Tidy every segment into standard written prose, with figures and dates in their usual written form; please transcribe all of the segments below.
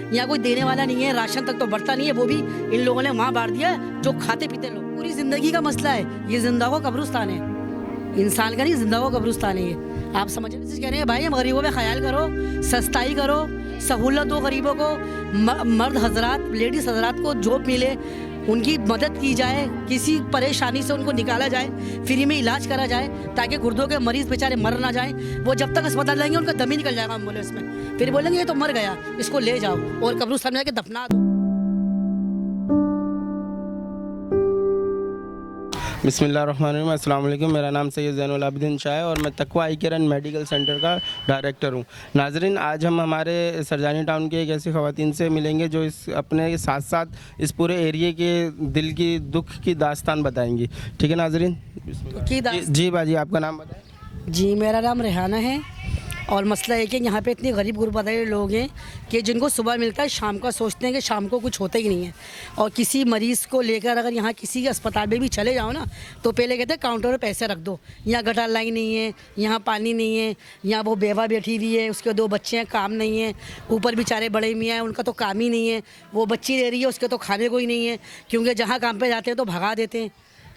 यहाँ कोई देने वाला नहीं है, राशन तक तो बढ़ता नहीं है, वो भी इन लोगों ने वहाँ बांट दिया जो खाते पीते लोग। पूरी ज़िंदगी का मसला है, ये जिंदा को कब्रिस्तान है, इंसान का नहीं, जिंदा को कब्रिस्तान है ये। आप समझ रहे हैं? कह रहे हैं भाई हम गरीबों पे ख्याल करो, सस्ताई करो, सहूलत दो गरीबों को, मर्द हजरात, लेडीज़ हजरात को जॉब मिले, उनकी मदद की जाए, किसी परेशानी से उनको निकाला जाए, फ्री में इलाज करा जाए, ताकि गुर्दों के मरीज़ बेचारे मर ना जाएं। वो जब तक अस्पताल जाएंगे उनका दम ही निकल जाएगा एम्बुलेंस में, फिर बोलेंगे ये तो मर गया, इसको ले जाओ और कब्रिस्तान में जाके दफना दो। बिस्मिल्लाहिर्रहमानिर्रहीम, अस्सलाम वालेकुम। मेरा नाम सैयद ज़ैनुल आबिदीन शाह है और मैं तकवा आई केयर एंड मेडिकल सेंटर का डायरेक्टर हूँ। नाजरीन, आज हम हमारे सरजानी टाउन के एक ऐसी ख़वातीन से मिलेंगे जो इस अपने साथ साथ इस पूरे एरिए के दिल की दुख की दास्तान बताएंगी। ठीक है नाजरीन? जी बाजी, आपका नाम बताएं। जी, मेरा नाम रेहाना है और मसला है कि यहाँ पे इतने गरीब गुरबा लोग हैं कि जिनको सुबह मिलता है शाम का सोचते हैं कि शाम को कुछ होता ही नहीं है। और किसी मरीज़ को लेकर अगर यहाँ किसी के अस्पताल में भी चले जाओ ना, तो पहले कहते हैं काउंटर पर पैसे रख दो, यहाँ गटर लाइन नहीं है, यहाँ पानी नहीं है, यहाँ वो बेवा बैठी हुई है, उसके 2 बच्चे हैं, काम नहीं है, ऊपर बेचारे बड़े मियाँ हैं, उनका तो काम ही नहीं है, वो बच्ची रह रही है, उसके तो खाने को ही नहीं है, क्योंकि जहाँ काम पर जाते हैं तो भगा देते हैं,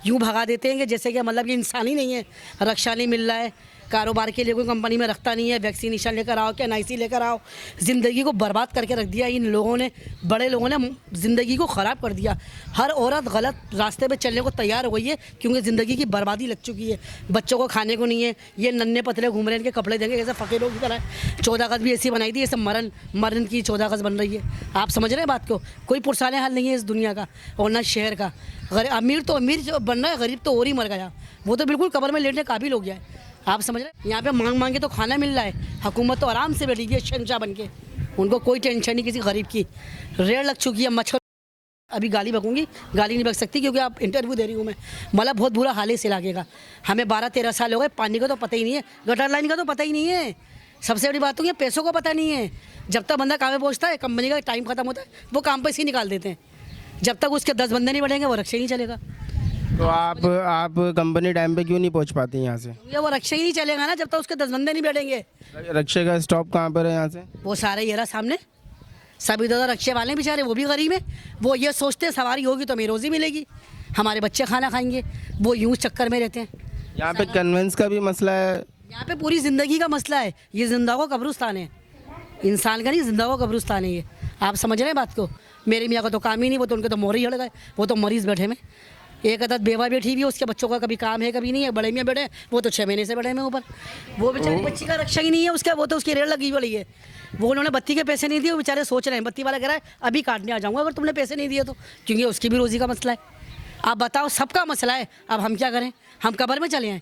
यूँ भगा देते हैं कि जैसे कि मतलब कि इंसान ही नहीं है, रक्षा नहीं मिल रहा है, कारोबार के लिए कोई कंपनी में रखता नहीं है, वैक्सीनेशन लेकर आओ कि NIC लेकर आओ। ज़िंदगी को बर्बाद करके रख दिया इन लोगों ने, बड़े लोगों ने ज़िंदगी को ख़राब कर दिया। हर औरत गलत रास्ते पे चलने को तैयार हो गई है क्योंकि ज़िंदगी की बर्बादी लग चुकी है। बच्चों को खाने को नहीं है, ये नन्हे पतले घूम रहे हैं, इनके कपड़े देंगे जैसे फ़कीरों की तरह। 14 अगस्त भी ऐसी बनाई थी, जैसे मरण की 14 अगस्त बन रही है। आप समझ रहे हैं बात को? कोई पुरसाने हाल नहीं है इस दुनिया का और न शहर का। अमीर तो अमीर बन रहा है, गरीब तो और ही मर गया, वो तो बिल्कुल कब्र में लेटने काबिल हो गया है। आप समझ रहे हैं? यहाँ पे मांग मांग के तो खाना मिल रहा है, हुकूमत तो आराम से बैठी है शहंशाह बन के, उनको कोई टेंशन नहीं किसी गरीब की। रेड लग चुकी है मच्छर। अभी गाली बकूँगी, गाली नहीं बक सकती क्योंकि आप इंटरव्यू दे रही हूँ मैं। मतलब बहुत बुरा हाल है इस इलाके का। हमें 12-13 साल हो गए, पानी का तो पता ही नहीं है, गटर लाइन का तो पता ही नहीं है। सबसे बड़ी बात तो ये पैसों का पता नहीं है। जब तक बंदा काम में पहुँचता है, कंपनी का टाइम खत्म होता है, वो काम पैसे ही निकाल देते हैं। जब तक उसके 10 बंदे नहीं बढ़ेंगे वो रक्षा ही नहीं चलेगा। तो आप कंपनी टाइम पे क्यों नहीं पहुंच पाती यहाँ से? ये वो रक्षा ही नहीं चलेगा ना जब तक उसके 10 बंदे नहीं बैठेंगे। रक्षे का स्टॉप कहाँ पर है यहाँ से? वो सारे ये रहा सामने, सभी तो रक्षे वाले बेचारे, वो भी गरीब है। वो ये सोचते हैं सवारी होगी तो मेरी रोज़ी मिलेगी, हमारे बच्चे खाना खाएंगे, वो यूँ चक्कर में रहते हैं। यहाँ पे कन्वेंस का भी मसला है, यहाँ पे पूरी ज़िंदगी का मसला है। ये जिंदा को कब्रिस्तान है, इंसान का नहीं, जिंदा को कब्रिस्तान है ये। आप समझ रहे हैं बात को? मेरे मियाँ का तो काम ही नहीं, वो तो उनके तो मोहरे ही हड़ गए, वो तो मरीज़ बैठे में। एक अदद बेवा बैठी हुई है, उसके बच्चों का कभी काम है कभी नहीं है। बड़े मियाँ बैठे, वो तो 6 महीने से बैठे हैं ऊपर, वो बेचारी बच्ची का रक्षा ही नहीं है उसका, वो तो उसकी रेड़ लगी पड़ी है। वो उन्होंने बत्ती के पैसे नहीं दिए, वो बेचारे सोच रहे हैं, बत्ती वाला कह रहा है अभी काटने आ जाऊँगा अगर तुमने पैसे नहीं दिए तो, क्योंकि उसकी भी रोज़ी का मसला है। आप बताओ, सबका मसला है, अब हम क्या करें? हम कब्र में चले आएँ,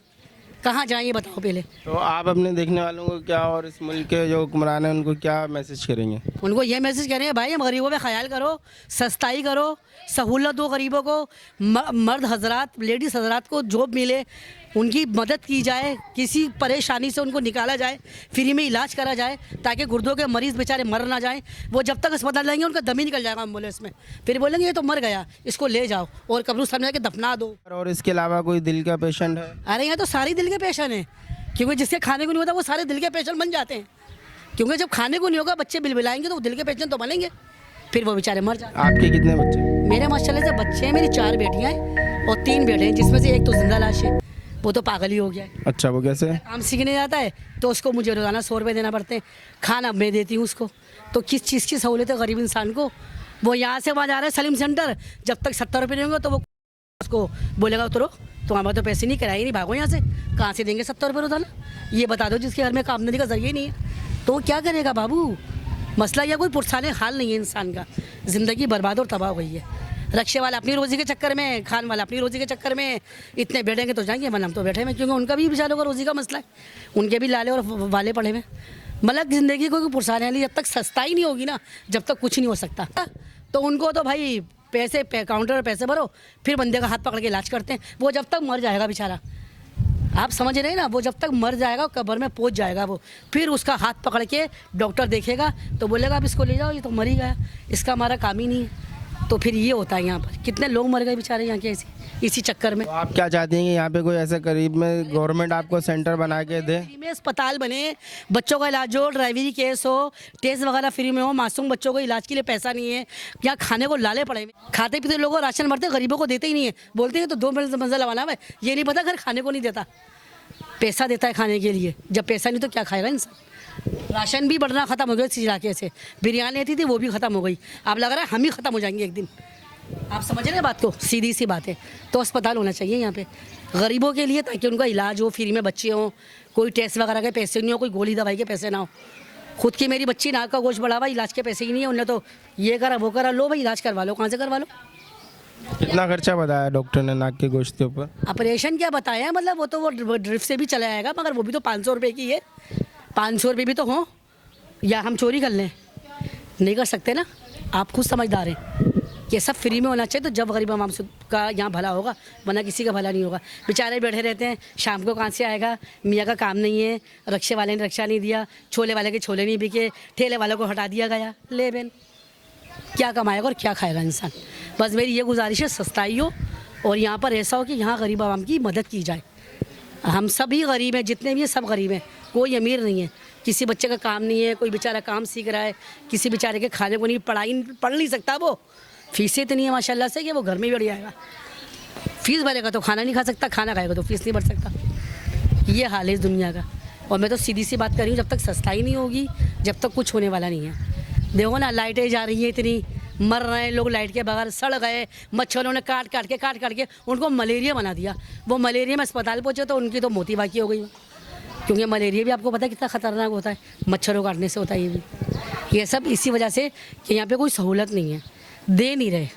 कहाँ जाएँ ये बताओ पहले। तो आप अपने देखने वालों को क्या और इस मुल्क के जो हुक्मरान हैं उनको क्या मैसेज करेंगे? उनको ये मैसेज कह रहे हैं भाई हम गरीबों पे ख्याल करो, सस्ताई करो, सहूलत दो गरीबों को, मर्द हजरात, लेडीज़ हजरात को जॉब मिले, उनकी मदद की जाए, किसी परेशानी से उनको निकाला जाए, फ्री में इलाज करा जाए, ताकि गुर्दों के मरीज़ बेचारे मर ना जाएं। वो जब तक अस्पताल जाएंगे उनका दम ही निकल जाएगा एम्बुलेंस में, फिर बोलेंगे ये तो मर गया, इसको ले जाओ और कब्रिस्तान में जाके दफना दो। और इसके अलावा कोई दिल का पेशेंट है? अरे यहाँ तो सारे दिल के पेशेंट हैं, क्योंकि जिसके खाने को नहीं होता वो सारे दिल के पेशेंट बन जाते हैं। क्योंकि जब खाने को नहीं होगा, बच्चे बिलबिलाएंगे तो वो दिल के पेशेंट तो बनेंगे, फिर वो बेचारे मर जाते हैं। आपके कितने बच्चे? मेरे माशाल्लाह से बच्चे हैं, मेरी 4 बेटियां हैं और 3 बेटे हैं, जिसमें से एक तो जिंदा लाश है, वो तो पागल ही हो गया है। अच्छा, वो कैसे? काम सीखने जाता है तो उसको मुझे रोज़ाना 100 रुपये देना पड़ते हैं, खाना मैं देती हूँ उसको। तो किस चीज़ की सहूलियत है गरीब इंसान को? वो यहाँ से वहाँ जा रहा है सलीम सेंटर, जब तक 70 रुपये देंगे तो वो उसको बोलेगा उतरो, तुम्हारे तो पैसे नहीं, किराए नहीं, भागो यहाँ से। कहाँ से देंगे 70 रुपये रोज़ाना? ये बता दो जिसके घर में आमदनी का जरिए नहीं है, तो क्या करेगा बाबू? मसला यह कोई पुरसाने हाल नहीं है इंसान का, ज़िंदगी बर्बाद और तबाह हो गई है। रक्षे वाला अपनी रोज़ी के चक्कर में, खान वाला अपनी रोज़ी के चक्कर में, इतने बैठेंगे तो जाएंगे, मन हम तो बैठे में, क्योंकि उनका भी बेचारों का रोज़ी का मसला है, उनके भी लाले और वाले पड़े में। मतलब ज़िंदगी कोई पुरसाने वाली जब तक सस्ताई नहीं होगी ना, जब तक कुछ नहीं हो सकता। तो उनको तो भाई पैसे काउंटर पर पैसे भरो, फिर बंदे का हाथ पकड़ के इलाज करते हैं। वो जब तक मर जाएगा बेचारा, आप समझ रहे हैं ना, वो जब तक मर जाएगा कब्र में पहुंच जाएगा वो, फिर उसका हाथ पकड़ के डॉक्टर देखेगा तो बोलेगा अब इसको ले जाओ, ये तो मर ही गया, इसका हमारा काम ही नहीं है। तो फिर ये होता है यहाँ पर। कितने लोग मर गए बेचारे यहाँ के इसी चक्कर में। तो आप क्या चाहती हैं कि यहाँ पे कोई ऐसे करीब में गवर्नमेंट आपको सेंटर बना के दे? फ्री में अस्पताल बने, बच्चों का इलाज हो, ड्राइवरी केस हो, टेस्ट वगैरह फ्री में हो, मासूम बच्चों को इलाज के लिए पैसा नहीं है, यहाँ खाने को लाले पड़े हुए, खाते पीते लोगों को राशन भरते, गरीबों को देते ही नहीं है। बोलते हैं तो 2 मंजिल लगाना है, ये नहीं पता घर खाने को नहीं देता, पैसा देता है खाने के लिए। जब पैसा नहीं तो क्या खाएगा इंसान। राशन भी बढ़ना ख़त्म हो गया इस इलाके से, बिरयानी आती थी वो भी ख़त्म हो गई। अब लग रहा है हम ही ख़त्म हो जाएंगे एक दिन। आप समझ रहे हैं बात को, सीधी सी बात है। तो अस्पताल होना चाहिए यहाँ पे गरीबों के लिए, ताकि उनका इलाज हो, फ्री में बच्चे हों, कोई टेस्ट वगैरह के पैसे नहीं हो, कोई गोली दवाई के पैसे ना हो। खुद की मेरी बच्ची नाक का गोश्त बढ़ा हुआ, इलाज के पैसे ही नहीं है, उन्हें तो ये करा वो करा, लो भाई इलाज करवा लो, कहाँ से करवा लो। कितना खर्चा बताया डॉक्टर ने नाक के गोश्त के ऊपर? ऑपरेशन क्या बताया, मतलब वो तो वो ड्रिप से भी चला जाएगा, मगर वो भी तो 500 रुपये की है। 500 रुपये भी तो हों, या हम चोरी कर लें? नहीं कर सकते ना। आप खुद समझदार हैं। ये सब फ्री में होना चाहिए, तो जब गरीब आवाम का यहाँ भला होगा, वरना किसी का भला नहीं होगा। बेचारे बैठे रहते हैं, शाम को कहाँ से आएगा, मियाँ का काम नहीं है, रक्षे वाले ने रक्षा नहीं दिया, छोले वाले के छोले नहीं बिके, ठेले वालों को हटा दिया गया। ले बेन, क्या कमाएगा और क्या खाएगा इंसान। बस मेरी ये गुजारिश है, सस्ताई हो और यहाँ पर ऐसा हो कि यहाँ गरीब आवाम की मदद की जाए। हम सभी गरीब हैं, जितने भी हैं सब गरीब हैं, कोई अमीर नहीं है। किसी बच्चे का काम नहीं है, कोई बेचारा काम सीख रहा है, किसी बेचारे के खाने को नहीं, पढ़ नहीं सकता, वो फीसें इतनी है माशाल्लाह से कि वो घर में बैठ जाएगा। फीस भरेगा तो खाना नहीं खा सकता, खाना खाएगा तो फीस नहीं भर सकता। ये हाल है इस दुनिया का। और मैं तो सीधी सी बात कर रही हूँ, जब तक सस्ताई नहीं होगी, जब तक कुछ होने वाला नहीं है। देखो ना, लाइटें जा रही हैं इतनी, मर रहे हैं लोग लाइट के बगैर, सड़ गए, मच्छरों ने काट काट के उनको मलेरिया बना दिया। वो मलेरिया में अस्पताल पहुँचे तो उनकी तो मौत ही बाकी हो गई, क्योंकि मलेरिया भी आपको पता है कितना ख़तरनाक होता है, मच्छरों काटने से होता है। ये भी ये सब इसी वजह से कि यहाँ पे कोई सहूलत नहीं है, दे नहीं रहे,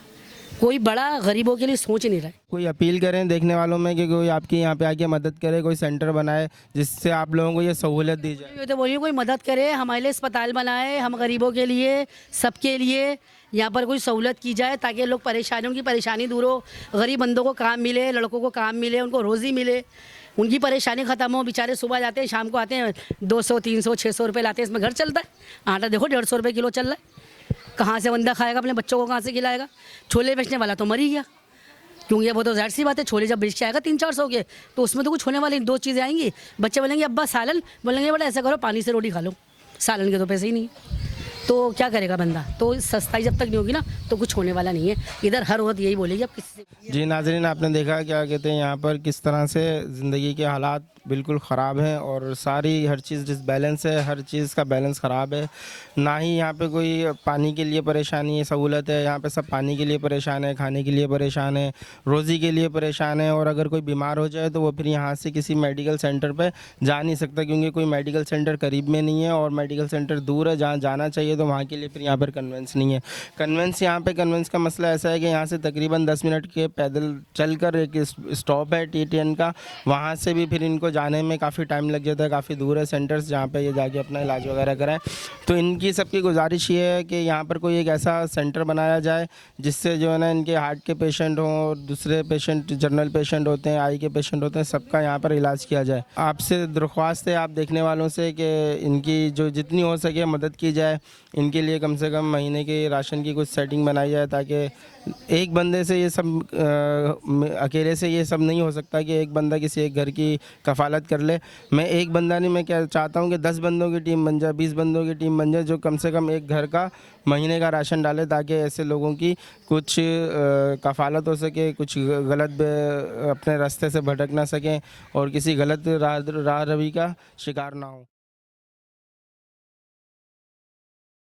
कोई बड़ा गरीबों के लिए सोच नहीं रहा है। कोई अपील करें देखने वालों में कि कोई आपकी यहाँ पे आके मदद करे, कोई सेंटर बनाए जिससे आप लोगों को ये सहूलत दी जाए। ये तो बोलिए कोई मदद करे, हमारे लिए अस्पताल बनाए, हम गरीबों के लिए, सबके लिए यहाँ पर कोई सहूलत की जाए, ताकि लोग परेशानियों की परेशानी दूर हो, गरीब बंदों को काम मिले, लड़कों को काम मिले, उनको रोज़ी मिले, उनकी परेशानी ख़त्म हो। बेचारे सुबह जाते हैं, शाम को आते हैं, 200 300 600 रुपये लाते हैं, इसमें घर चलता है। आटा देखो 150 रुपये किलो चल रहा है, कहाँ से बंदा खाएगा, अपने बच्चों को कहाँ से खिलाएगा। छोले बेचने वाला तो मर ही गया, क्योंकि वो तो ज़ाहिर सी बात है, छोले जब बेच के आएगा 300-400 के, तो उसमें तो कुछ होने वाली 2 चीज़ें आएंगी। बच्चे बोलेंगे अब्बा सालन, बोलेंगे बेटा ऐसा करो पानी से रोटी खा लो, सालन के तो पैसे ही नहीं, तो क्या करेगा बंदा। तो सस्ताई जब तक नहीं होगी ना, तो कुछ होने वाला नहीं है। इधर हर वक्त यही बोलेगी, अब किसी से। जी नाज़रीन, आपने देखा क्या कहते हैं यहाँ पर किस तरह से ज़िंदगी के हालात बिल्कुल ख़राब हैं और सारी हर चीज़ डिसबैलेंस है, हर चीज़ का बैलेंस ख़राब है। ना ही यहाँ पे कोई पानी के लिए परेशानी है, सहूलत है। यहाँ पे सब पानी के लिए परेशान है, खाने के लिए परेशान है, रोज़ी के लिए परेशान है। और अगर कोई बीमार हो जाए तो वो फिर यहाँ से किसी मेडिकल सेंटर पे जा नहीं सकता, क्योंकि कोई मेडिकल सेंटर करीब में नहीं है और मेडिकल सेंटर दूर है जहाँ जाना चाहिए, तो वहाँ के लिए फिर यहाँ पर कन्वेंस नहीं है। कन्वेंस का मसला ऐसा है कि यहाँ से तकरीबन 10 मिनट के पैदल चल कर एक स्टॉप है TTN का, वहाँ से भी फिर इनको जाने में काफ़ी टाइम लग जाता है, काफ़ी दूर है सेंटर्स जहाँ पे ये जाके अपना इलाज वगैरह कराएं। तो इनकी सबकी गुजारिश ये है कि यहाँ पर कोई एक ऐसा सेंटर बनाया जाए जिससे जो है ना, इनके हार्ट के पेशेंट हों और दूसरे पेशेंट, जनरल पेशेंट होते हैं, आई के पेशेंट होते हैं, सबका यहाँ पर इलाज किया जाए। आपसे दरख्वास्त है आप देखने वालों से कि इनकी जो जितनी हो सके मदद की जाए। इनके लिए कम से कम महीने के राशन की कुछ सेटिंग बनाई जाए, ताकि एक बंदे से ये सब अकेले से ये सब नहीं हो सकता कि एक बंदा किसी एक घर की कफालत कर ले। मैं एक बंदा नहीं, मैं क्या चाहता हूँ कि 10 बंदों की टीम बन जाए, 20 बंदों की टीम बन जाए, जो कम से कम एक घर का महीने का राशन डाले, ताकि ऐसे लोगों की कुछ कफालत हो सके, कुछ गलत अपने रास्ते से भटक ना सकें और किसी गलत राह रवी का शिकार ना हो।